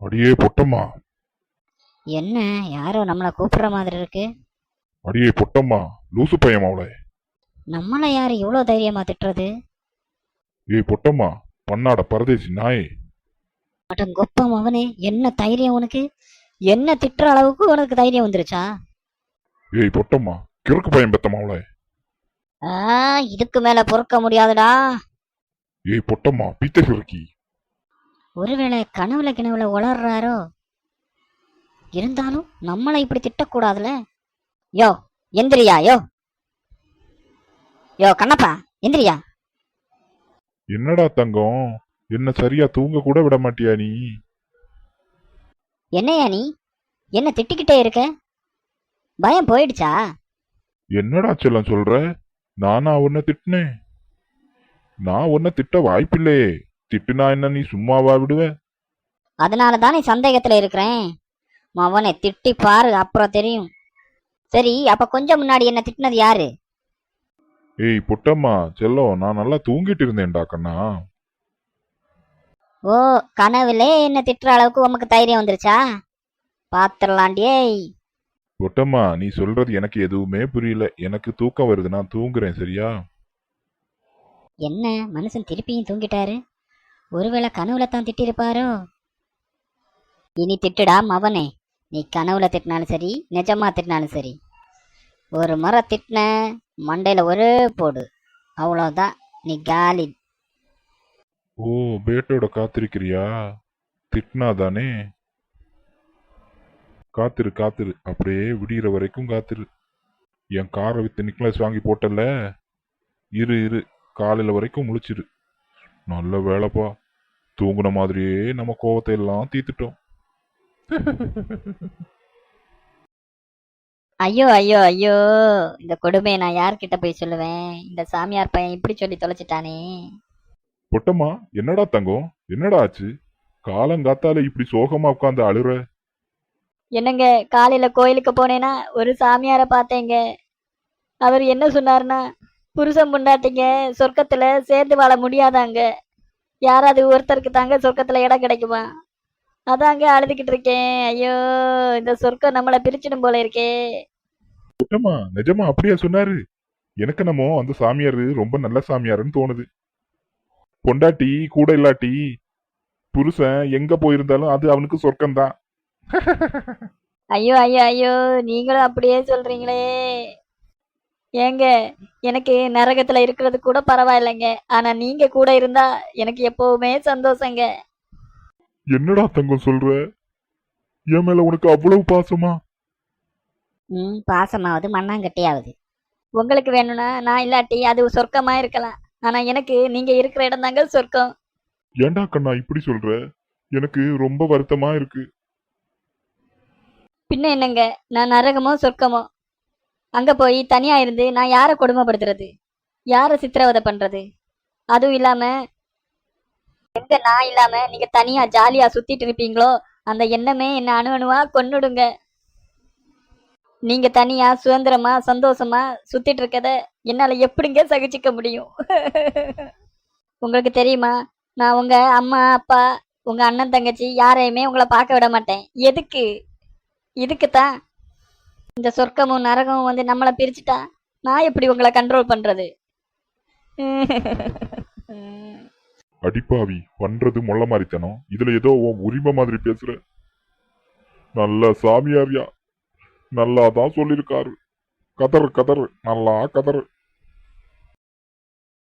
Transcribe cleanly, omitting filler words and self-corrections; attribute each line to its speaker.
Speaker 1: அடியே பொட்டம்மா.
Speaker 2: என்ன யாரோ நம்மளை கூப்பிடுற மாதிரி இருக்கு.
Speaker 1: அடியே பொட்டம்மா, லூசு பையன் அவளை.
Speaker 2: நம்மளை யாரு இவ்வளோ தைரியமா திட்டுறது?
Speaker 1: ஏய் பொட்டம்மா, பன்னாட பரதேசி நாயே.
Speaker 2: அடங்கொப்பம் அவனே, என்ன தைரியம் உனக்கு? என்ன திட்டுற அளவுக்கு உனக்கு தைரியம் வந்துருச்சா?
Speaker 1: ஏய் பொட்டம்மா, கிறுக்கு பையன் பெத்தம்மா அவளை.
Speaker 2: இதுக்கு மேல பொறுக்க முடியாதுடா.
Speaker 1: ஏய் பொட்டம்மா, பீத்த கிறுக்கி.
Speaker 2: ஒருவேளை கனவுல உளர்றாரோ? இருந்தாலும் நம்மளை இப்படி திட்டக்கூடாதுல. யோ எந்திரியா, யோ யோ கண்ணப்பா, எந்திரியா.
Speaker 1: என்னடா தங்கம், என்ன சரியா தூங்க கூட விட மாட்டியா நீ?
Speaker 2: என்னையா நீ என்ன திட்டிக்கிட்டே இருக்க? பயம் போயிடுச்சா?
Speaker 1: என்னடா செல்லம் சொல்ற? நானா உன்னை திட்டினேன்? நான் உன்னை திட்ட வாய்ப்பில்லையே. திட்டுனா என்ன நீ சும்மாவா விடுவ?
Speaker 2: அதனால தானே சந்தேகத்துல இருக்கிறேன். அவனை திட்டி பாரு, அப்புறம் தெரியும். சரி, அப்ப கொஞ்சம் முன்னாடி என்ன திட்டினது யாரு?
Speaker 1: ஏய் பொட்டம்மா செல்லம், நான் நல்லா தூங்கிட்டு இருந்தேன்டா கண்ணா.
Speaker 2: ஓ, கனவுலே என்ன திட்டுற அளவுக்கு உமக்கு தைரியம் வந்துருச்சா? பாத்திரலாண்டியே.
Speaker 1: பொட்டம்மா, நீ சொல்றது எனக்கு எதுவுமே புரியல. எனக்கு தூக்கம் வருது, நான் தூங்குறேன் சரியா?
Speaker 2: என்ன மனுஷன் திருப்பியும் தூங்கிட்டாரு? ஒருவேளை கனவுல தான் திட்டிருப்பாரோ? இனி திட்டுடா மவனே. நீ கனவுல திட்டினாலும் சரி, நிஜமா திட்டினாலும் சரி, ஒரு முறை திட்டின மண்டையில ஒரே போடு, அவ்வளவுதான், நீ காலி.
Speaker 1: ஓ, பேட்டோட காத்திருக்கிறியா? திட்டினாதானே? காத்திரு காத்திரு, அப்படியே விடிகிற வரைக்கும் காத்திரு. என் காரை வித்து நிக்லஸ் வாங்கி போட்டல, இரு இரு, காலையில வரைக்கும் முழிச்சிரு. நல்ல வேலைப்பா, தூங்குன மாதிரியே நம்ம கோவத்தை எல்லாம் தீத்துட்டோம்.
Speaker 2: ஐயோ ஐயோ ஐயோ, இந்த கொடுமையை நான் யார்கிட்ட போய் சொல்லுவேன்? இந்த சாமியார் பையன் இப்படி சொல்லி தொலைச்சிட்டானே.
Speaker 1: பொட்டம்மா, என்னடா தங்கம், என்னடா ஆச்சு? காலங்காத்தால இப்படி சோகமா உட்காந்து அழுற?
Speaker 2: என்னங்க, காலையில கோயிலுக்கு போனேன்னா ஒரு சாமியாரை பார்த்தேங்க. அவர் என்ன சொன்னாருன்னா, புருஷன் பொண்டாட்டிங்க சொர்க்கத்துல சேர்ந்து வாழ முடியாதாங்க, யாராவது ஒருத்தருக்கு தாங்க சொர்க்கத்துல இடம் கிடைக்குமா. அதாங்க அழுதுகிட்டு இருக்கேன். ஐயோ, இந்த சொர்க்கம் நம்மளை பிரிச்சிடும் போல இருக்கே.
Speaker 1: பொட்டம்மா, நிஜமா அப்படியா சொன்னாரு? எனக்கு என்னமோ அந்த சாமியாரு ரொம்ப நல்ல சாமியாருன்னு தோணுது. பொண்டாட்டி கூட இல்லாட்டி புருஷன் எங்க போயிருந்தாலும் அது அவனுக்கு சொர்க்கம்தான்.
Speaker 2: ஐயோ ஐயோ ஐயோ, நீங்களும் அப்படியே சொல்றீங்களே. ஏங்க, எனக்கு நரகத்துல இருக்கிறது கூட பரவாயில்லைங்க, ஆனா நீங்க கூட இருந்தா எனக்கு எப்பவுமே சந்தோஷங்க.
Speaker 1: என்னடா தங்கம் சொல்ற? என் மேல உனக்கு அவ்வளவு பாசமா?
Speaker 2: பாசமாவது மண்ணாங்கட்டியாவது. உங்களுக்கு வேணும்னா நான் இல்லாட்டி அது சொர்க்கமா இருக்கலாம், ஆனா எனக்கு நீங்க இருக்கிற இடம் தாங்க சொர்க்கம்.
Speaker 1: ஏண்டா கண்ணா இப்படி சொல்ற? எனக்கு ரொம்ப வருத்தமா இருக்கு.
Speaker 2: பின்ன என்னங்க, நான் நரகமோ சொர்க்கமோ அங்க போய் தனியா இருந்து நான் யாரை கொடுமைப்படுத்துறது, யாரை சித்திரவதை பண்றது? அதுவும் இல்லாம எங்க நான் இல்லாம நீங்க தனியா ஜாலியா சுத்திட்டு இருப்பீங்களோ அந்த எண்ணமே என்ன அணு அணுவா கொன்னுடுங்க. நீங்க தனியா சுதந்திரமா சந்தோஷமா சுத்திட்டு இருக்கத என்னால எப்படிங்க சகிச்சுக்க முடியும்? உங்களுக்கு தெரியுமா, நான் உங்க அம்மா அப்பா உங்க அண்ணன் தங்கச்சி யாரையுமே உங்களை பார்க்க விட மாட்டேன். எதுக்கு? இதுக்குத்தான். இந்த சொர்க்கமும் நரகமும் வந்து நம்மளை பிரிச்சுட்டா நான் எப்படி உங்களை கண்ட்ரோல் பண்றது?
Speaker 1: அடிப்பாவி, பண்றது மொள்ள மாதிரித்தனம், இதுல ஏதோ உன் உரிமை மாதிரி பேசுற. நல்ல சாமியாரியா, நல்லாதான் சொல்லிருக்காரு. கதறு கதறு, நல்லா கதறு.